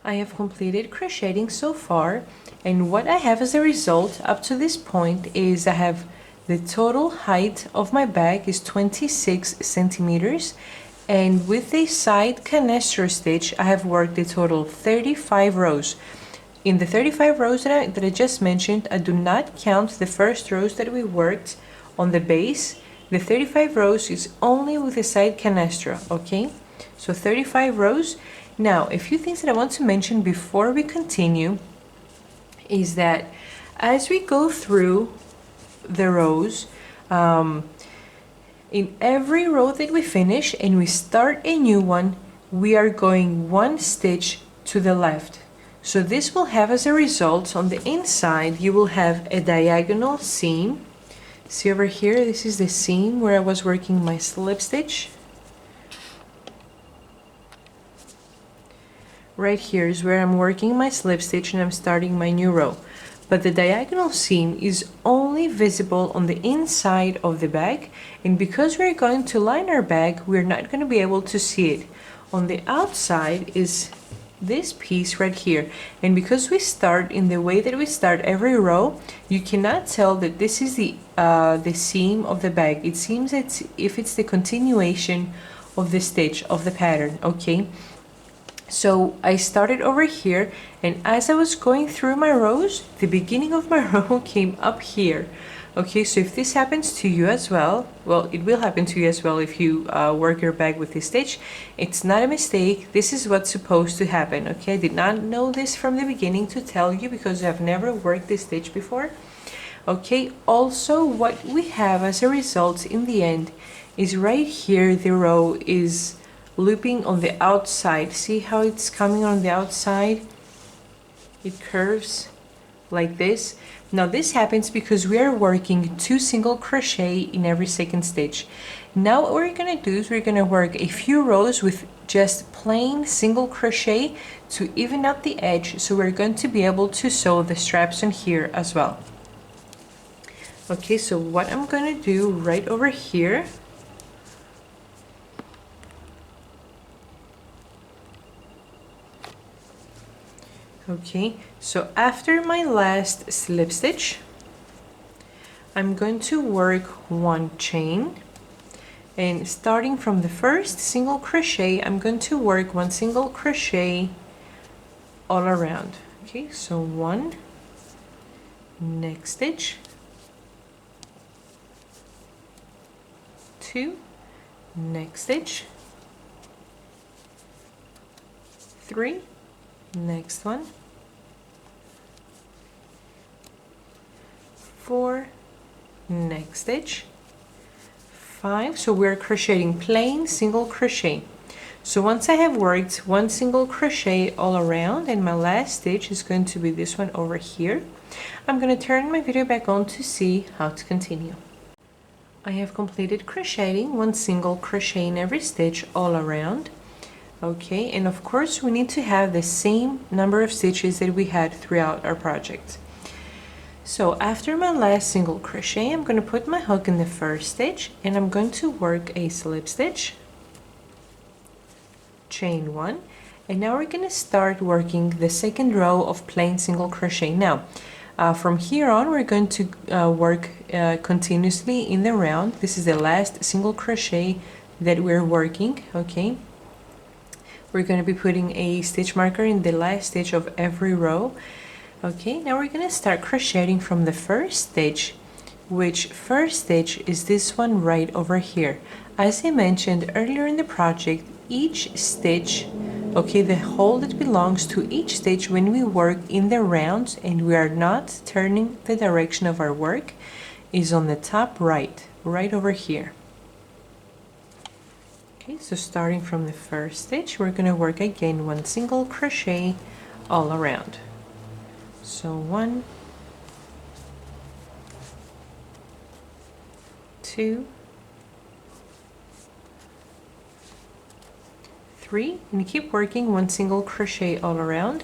I have completed crocheting so far, and what I have as a result up to this point is I have the total height of my bag is 26 centimeters, and with a side canestro stitch I have worked a total of 35 rows. In the 35 rows that I just mentioned, I do not count the first rows that we worked on the base. The 35 rows is only with a side canestro, okay? So 35 rows. Now, a few things that I want to mention before we continue is that as we go through the rows, in every row that we finish and we start a new one, we are going one stitch to the left. So this will have as a result, on the inside you will have a diagonal seam. See over here, this is the seam where I was working my slip stitch. Right here is where I'm working my slip stitch and I'm starting my new row. But the diagonal seam is only visible on the inside of the bag, and because we're going to line our bag, we're not going to be able to see it. On the outside is this piece right here, and because we start in the way that we start every row, you cannot tell that this is the seam of the bag. It seems that if it's the continuation of the stitch of the pattern, okay? So I started over here, and as I was going through my rows, the beginning of my row came up here. Okay, so if this happens to you as well, well, it will happen to you as well if you work your bag with this stitch. It's not a mistake. This is what's supposed to happen. Okay, I did not know this from the beginning to tell you because I've never worked this stitch before. Okay, also what we have as a result in the end is right here, the row is looping on the outside. See how it's coming on the outside? It curves like this. Now this happens because we are working 2 single crochet in every second stitch. Now what we're gonna do is we're gonna work a few rows with just plain single crochet to even out the edge, so we're going to be able to sew the straps on here as well. Okay, so what I'm gonna do right over here, okay, so after my last slip stitch, I'm going to work 1 chain, and starting from the first single crochet, I'm going to work 1 single crochet all around. Okay, so 1, next stitch, 2, next stitch, 3, next one, 4, next stitch, 5. So we're crocheting plain single crochet. So once I have worked 1 single crochet all around, and my last stitch is going to be this one over here, I'm going to turn my video back on to see how to continue. I have completed crocheting 1 single crochet in every stitch all around. Okay, and of course we need to have the same number of stitches that we had throughout our project. So after my last single crochet, I'm going to put my hook in the first stitch, and I'm going to work a slip stitch, chain 1, and now we're going to start working the second row of plain single crochet. Now from here on we're going to work continuously in the round. This is the last single crochet that we're working. Okay, we're going to be putting a stitch marker in the last stitch of every row. Okay, now we're going to start crocheting from the first stitch, which first stitch is this one right over here. As I mentioned earlier in the project, each stitch, okay, the hole that belongs to each stitch when we work in the rounds and we are not turning the direction of our work, is on the top right over here. Okay, so starting from the first stitch, we're going to work again 1 single crochet all around. So 1, 2, 3, and keep working 1 single crochet all around,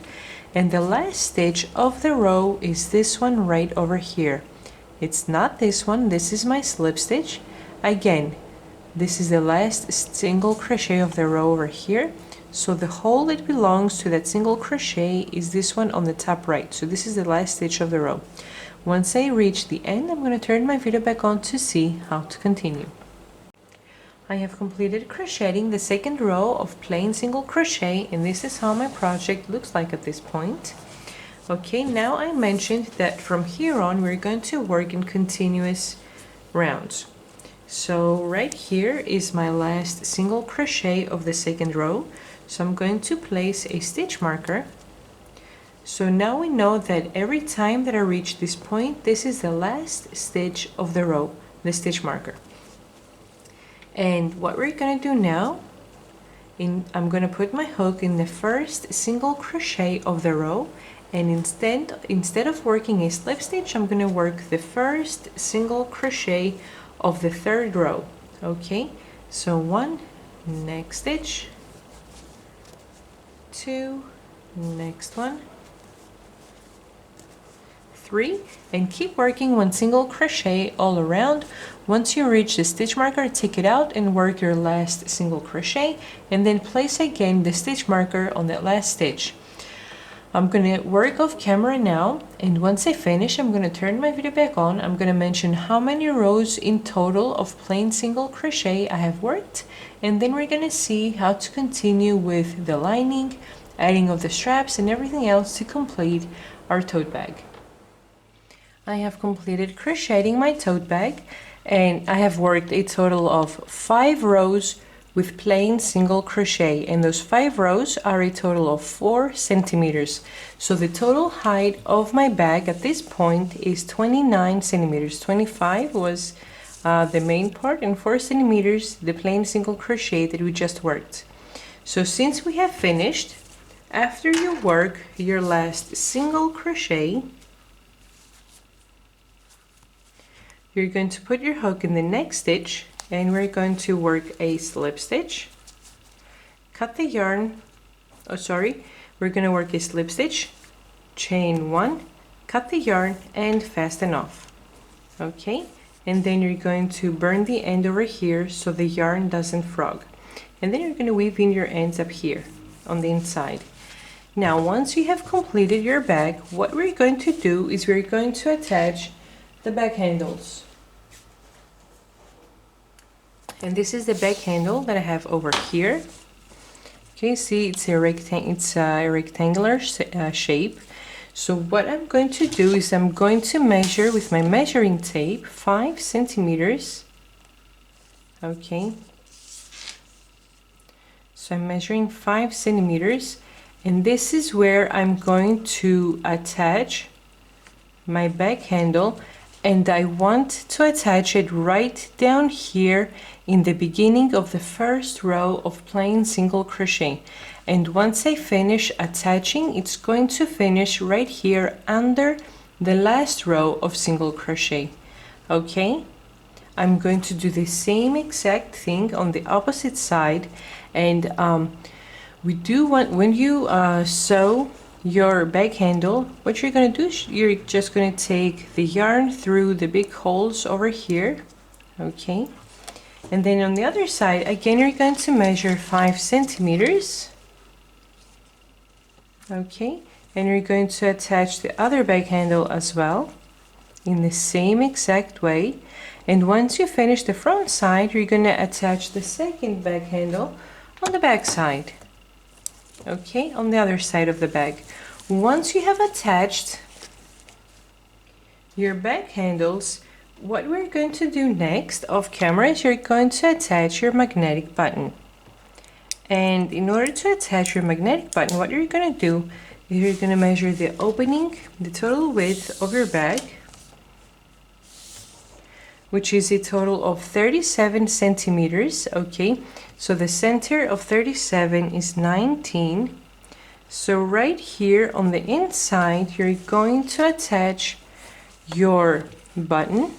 and the last stitch of the row is this one right over here. It's not this one, this is my slip stitch. Again, this is the last single crochet of the row over here, So the hole that belongs to that single crochet is this one on the top right. So this is the last stitch of the row. Once I reach the end, I'm going to turn my video back on to see how to continue. I have completed crocheting the second row of plain single crochet, and this is how my project looks like at this point. Okay, now I mentioned that from here on we're going to work in continuous rounds. So right here is my last single crochet of the second row. So I'm going to place a stitch marker. So now we know that every time that I reach this point, this is the last stitch of the row, the stitch marker. And what we're going to do now, I'm going to put my hook in the first single crochet of the row, and instead of working a slip stitch, I'm going to work the first single crochet of the third row. Okay, so 1, next stitch, 2, next one, 3, and keep working one single crochet all around. Once you reach the stitch marker, take it out and work your last single crochet, and then place again the stitch marker on that last stitch. I'm going to work off camera now, and once I finish, I'm going to turn my video back on. I'm going to mention how many rows in total of plain single crochet I have worked, and then we're going to see how to continue with the lining, adding of the straps, and everything else to complete our tote bag. I have completed crocheting my tote bag, and I have worked a total of 5 rows with plain single crochet, and those 5 rows are a total of 4 centimeters. So the total height of my bag at this point is 29 centimeters. 25 was the main part, and 4 centimeters the plain single crochet that we just worked. So since we have finished, after you work your last single crochet, you're going to put your hook in the next stitch, and we're going to work a slip stitch, cut the yarn, we're going to work a slip stitch, chain 1, cut the yarn, and fasten off. Okay, and then you're going to burn the end over here so the yarn doesn't frog, and then you're going to weave in your ends up here on the inside. Now once you have completed your bag, what we're going to do is we're going to attach the bag handles. And this is the bag handle that I have over here. Okay, see, it's a rectangular shape. So what I'm going to do is I'm going to measure with my measuring tape 5 centimeters. Okay, so I'm measuring 5 centimeters, and this is where I'm going to attach my bag handle, and I want to attach it right down here in the beginning of the first row of plain single crochet. And once I finish attaching, it's going to finish right here under the last row of single crochet. Okay, I'm going to do the same exact thing on the opposite side, and we do want, when you sew your bag handle, what you're going to do is you're just going to take the yarn through the big holes over here. Okay, and then on the other side again you're going to measure 5 centimeters. Okay, and you're going to attach the other bag handle as well in the same exact way, and once you finish the front side, you're going to attach the second bag handle on the back side. Okay, on the other side of the bag. Once you have attached your bag handles, what we're going to do next off camera is you're going to attach your magnetic button. And in order to attach your magnetic button, what you're going to do is you're going to measure the opening, the total width of your bag, which is a total of 37 centimeters. Okay, so the center of 37 is 19. So right here on the inside, you're going to attach your button.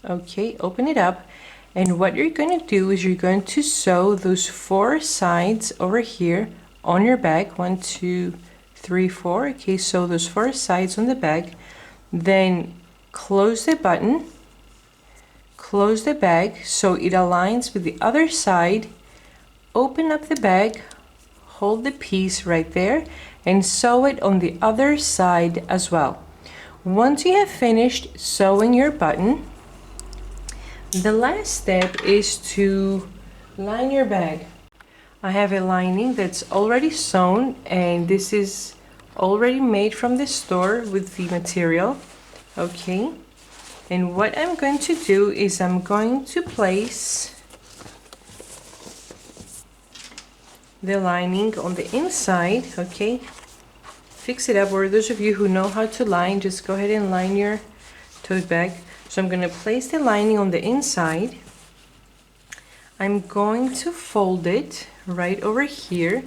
Okay, open it up, and what you're going to do is you're going to sew those 4 sides over here on your bag. 1, 2, 3, 4. Okay, sew those 4 sides on the bag, then close the button, close the bag so it aligns with the other side, open up the bag, hold the piece right there and sew it on the other side as well. Once you have finished sewing your button, the last step is to line your bag. I have a lining that's already sewn, and this is already made from the store with the material. Okay, and what I'm going to do is I'm going to place the lining on the inside. Okay, fix it up, or those of you who know how to line, just go ahead and line your tote bag. So I'm going to place the lining on the inside. I'm going to fold it right over here,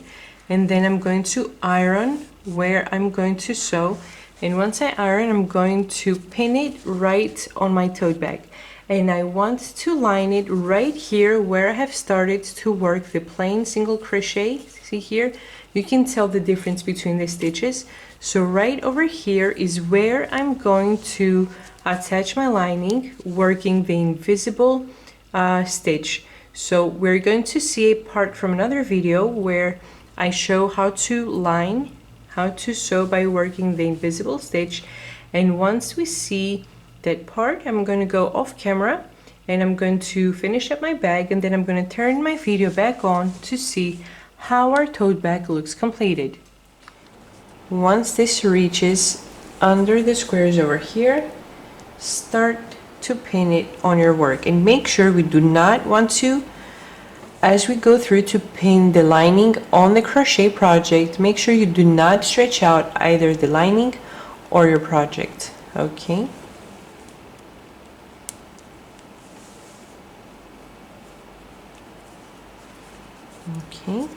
and then I'm going to iron where I'm going to sew. And once I iron, I'm going to pin it right on my tote bag, and I want to line it right here where I have started to work the plain single crochet. See here, you can tell the difference between the stitches. So right over here is where I'm going to attach my lining, working the invisible stitch. So we're going to see a part from another video where I show how to line, how to sew by working the invisible stitch. And once we see that part, I'm going to go off camera and I'm going to finish up my bag, and then I'm going to turn my video back on to see how our tote bag looks completed. Once this reaches under the squares over here, start to pin it on your work, and make sure we do not want to, as we go through to pin the lining on the crochet project, make sure you do not stretch out either the lining or your project. Okay, okay,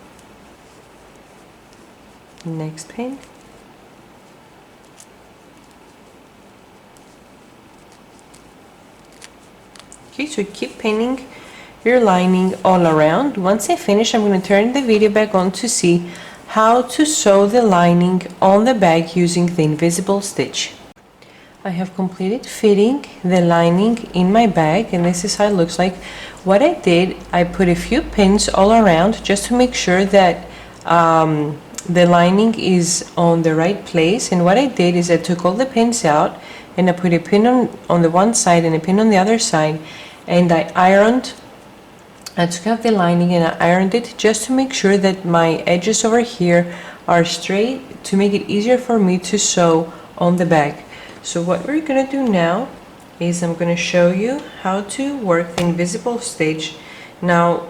next pin. Okay, so keep pinning your lining all around. Once I finish, I'm going to turn the video back on to see how to sew the lining on the bag using the invisible stitch. I have completed fitting the lining in my bag, and this is how it looks like. What I did, I put a few pins all around just to make sure that the lining is on the right place. And what I did is I took all the pins out, and I put a pin on the one side and a pin on the other side, and I took out the lining and I ironed it just to make sure that my edges over here are straight, to make it easier for me to sew on the bag. So what we're going to do now is I'm going to show you how to work the invisible stitch. Now,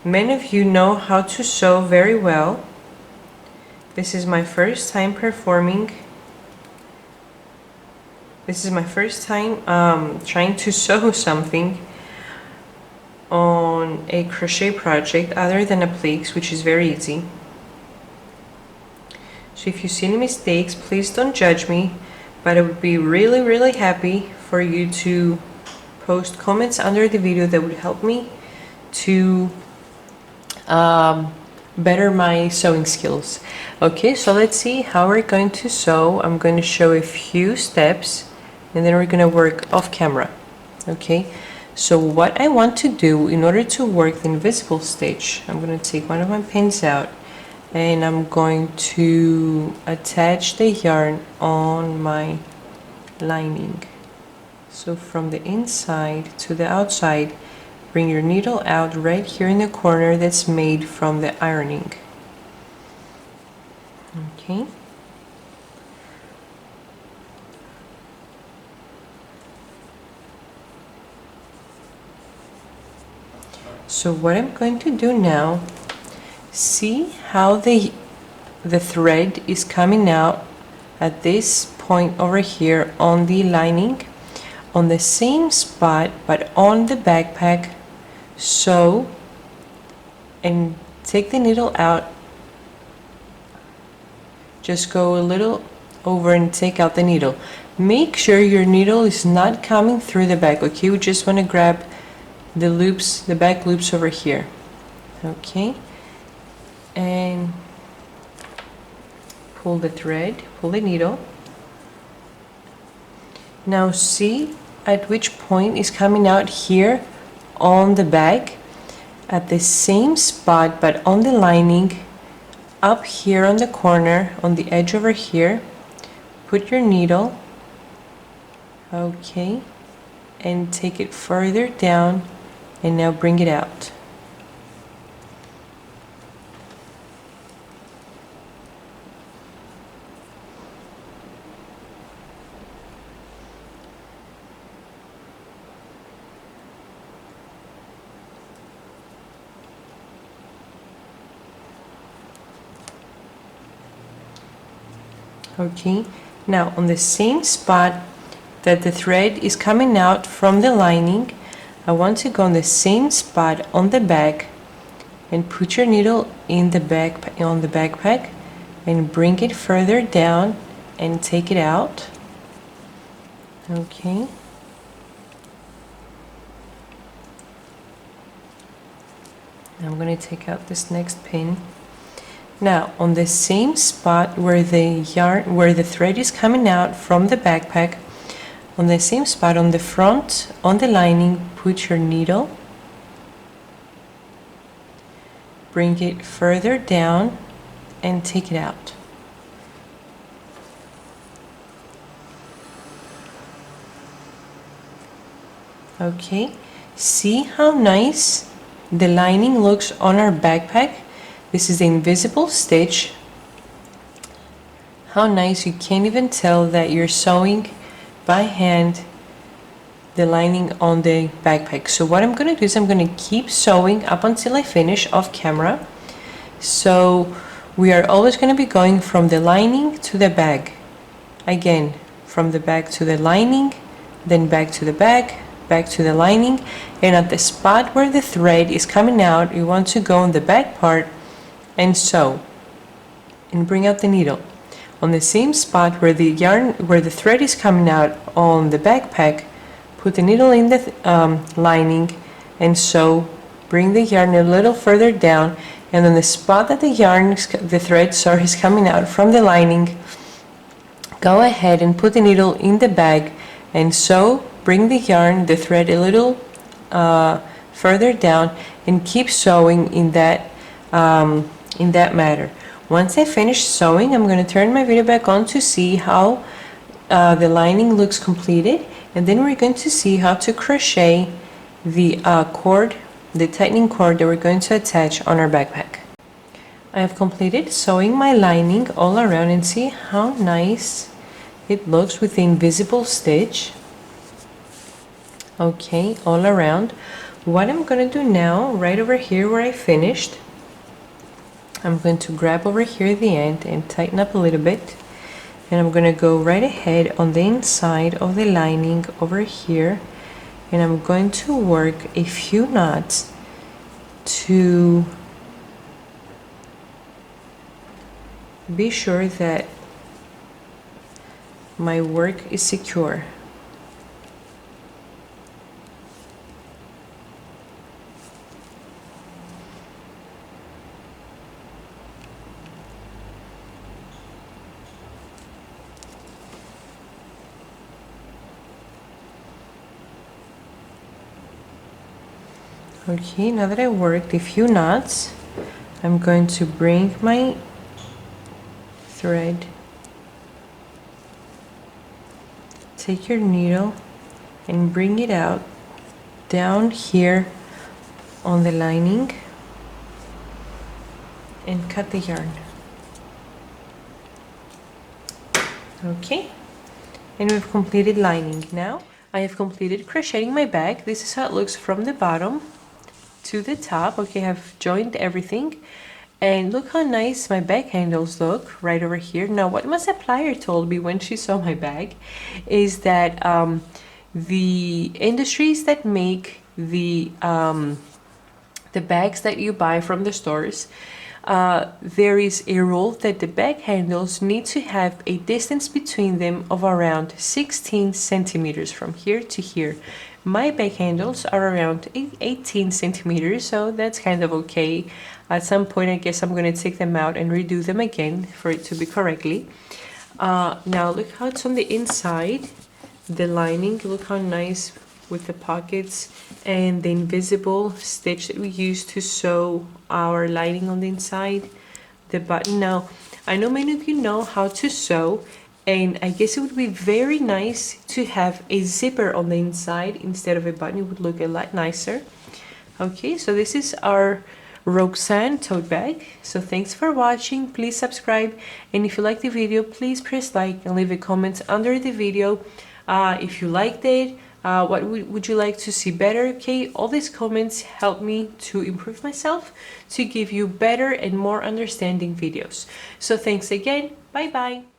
many of you know how to sew very well. This is my first time performing. This is my first time trying to sew something on a crochet project other than a pliques, which is very easy. So if you see any mistakes, please don't judge me, but I would be really happy for you to post comments under the video that would help me to better my sewing skills. Okay, so let's see how we're going to sew. I'm going to show a few steps and then we're going to work off camera. Okay, so what I want to do in order to work the invisible stitch, I'm going to take one of my pins out and I'm going to attach the yarn on my lining. So from the inside to the outside, bring your needle out right here in the corner that's made from the ironing. Okay. So what I'm going to do now, see how the thread is coming out at this point over here on the lining, on the same spot but on the backpack. Sew and take the needle out, just go a little over and take out the needle. Make sure your needle is not coming through the back. Okay, we just want to grab the loops, the back loops over here. Okay, and pull the thread, pull the needle. Now see at which point is coming out here on the bag, at the same spot but on the lining, up here on the corner, on the edge over here, put your needle, okay, and take it further down, and now bring it out. Okay, now on the same spot that the thread is coming out from the lining, I want to go on the same spot on the back and put your needle in the back on the backpack and bring it further down and take it out. Okay. I'm going to take out this next pin. Now on the same spot where the thread is coming out from the backpack, on the same spot on the front, on the lining, put your needle, bring it further down and take it out. Okay, see how nice the lining looks on our backpack? This is the invisible stitch. How nice, you can't even tell that you're sewing by hand the lining on the backpack. So what I'm going to do is I'm going to keep sewing up until I finish off camera. So we are always going to be going from the lining to the bag. Again, from the bag to the lining, then back to the bag, back to the lining, and at the spot where the thread is coming out, you want to go on the back part and sew and bring out the needle. On the same spot where the thread is coming out on the backpack, put the needle in the lining and sew, bring the yarn a little further down, and on the spot that the thread is coming out from the lining, go ahead and put the needle in the bag and sew, bring the thread a little further down, and keep sewing in that manner. Once I finish sewing, I'm going to turn my video back on to see how the lining looks completed, and then we're going to see how to crochet the cord, the tightening cord that we're going to attach on our backpack. I have completed sewing my lining all around, and see how nice it looks with the invisible stitch. Okay, all around. What I'm going to do now, right over here where I finished, I'm going to grab over here the end and tighten up a little bit, and I'm going to go right ahead on the inside of the lining over here, and I'm going to work a few knots to be sure that my work is secure. Okay, now that I worked a few knots, I'm going to bring my thread, take your needle and bring it out down here on the lining and cut the yarn. Okay, and we've completed lining. Now I have completed crocheting my bag. This is how it looks from the bottom to the top. Okay, I've joined everything, and look how nice my bag handles look right over here. Now what my supplier told me when she saw my bag is that the industries that make the bags that you buy from the stores, there is a rule that the bag handles need to have a distance between them of around 16 centimeters from here to here. My bag handles are around 18 centimeters, so that's kind of okay. At some point, I guess I'm going to take them out and redo them again for it to be correctly. Now look how it's on the inside, the lining. Look how nice with the pockets and the invisible stitch that we use to sew our lining on the inside. the button. Now, I know many of you know how to sew, and I guess it would be very nice to have a zipper on the inside instead of a button. It would look a lot nicer. Okay, so this is our Roxanne tote bag. So thanks for watching. Please subscribe, and if you like the video, please press like and leave a comment under the video. If you liked it, what would you like to see better? Okay, all these comments help me to improve myself, to give you better and more understanding videos. So thanks again. Bye bye.